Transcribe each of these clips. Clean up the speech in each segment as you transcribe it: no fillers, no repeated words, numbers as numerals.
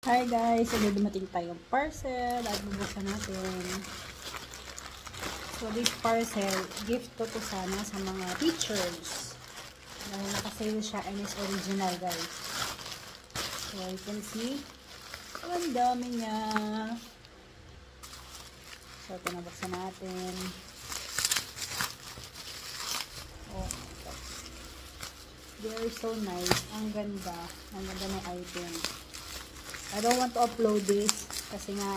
Hi guys! So, dumating tayong parcel at bubuksan natin. So, this parcel, gift ko to sana sa mga teachers. Dahil nakasale siya and is original guys. So, you can see, ang dami niya. So, ito nabuksan natin. Oh, they are so nice. Ang ganda. Ang ganda ng item. I don't want to upload this kasi nga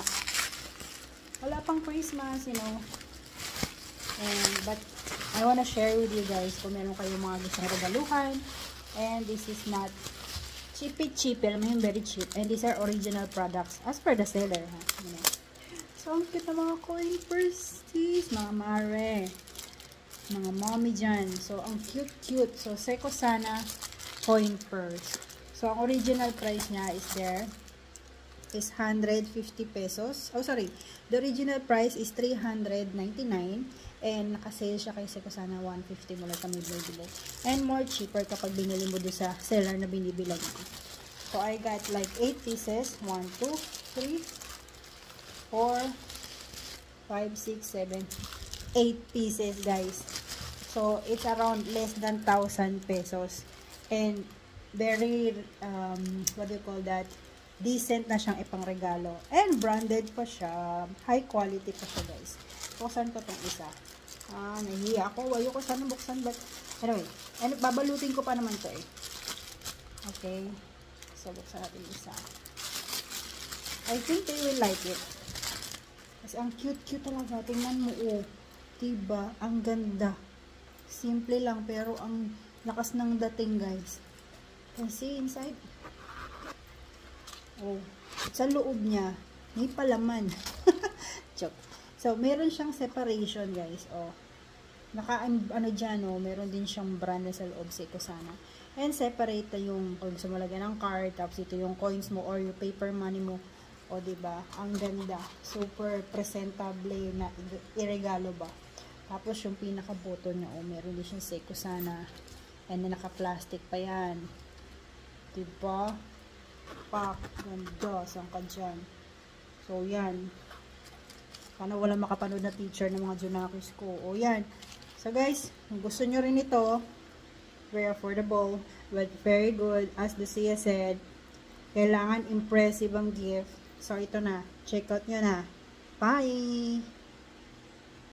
wala pang Christmas, you know. But I wanna share with you guys kung meron kayong mga gustong regaluhan. And this is not cheapy, alam mo yung very cheap. And these are original products as per the seller, ha? You know. So, ang cute na mga coin purses, mga mare, mga mommy dyan. So, ang cute. So, Seiko Sana coin purse. So, ang original price niya is there. Is 150 pesos. Oh, sorry. The original price is 399 and naka-sale siya kay Seiko Sana 150 mula kami binibili. And more cheaper kapag binili mo doon sa seller na binibilan mo. So, I got like 8 pieces. 1, 2, 3, 4, 5, 6, 7, 8 pieces, guys. So, it's around less than 1,000 pesos. And very, what do you call that? Decent na siyang ipang regalo. And branded pa siya. High quality pa siya, guys. Buksan ko itong isa. Nahihiya ako. Ayoko sana buksan. But, anyway. And babalutin ko pa naman ito eh. Okay. So, buksan natin isa. I think they will like it. Kasi ang cute talaga. Tingnan mo, oh. Diba? Ang ganda. Simple lang. Pero ang lakas ng dating, guys. Can see inside. Oh, sa loob niya, may palaman. Joke. So, meron siyang separation, guys. Oh, ano dyan, oh, meron din siyang brand na sa loob, Seiko Sana. And separate na yung, kung gusto mo lagyan ng card, tapos ito yung coins mo or yung paper money mo. O, diba? Ang ganda. Super presentable na iregalo ba. Tapos, yung pinaka-button niya, oh, meron din siyang Seiko Sana. And then, naka-plastic pa yan. Diba? Pak, ganda, saan ka dyan. So, yan. Sana wala makapanood na teacher ng mga Junakis ko. O, yan. So, guys, kung gusto nyo rin ito, very affordable, but very good. As the Sia said, kailangan impressive ang gift. So, ito na. Check out nyo na. Bye!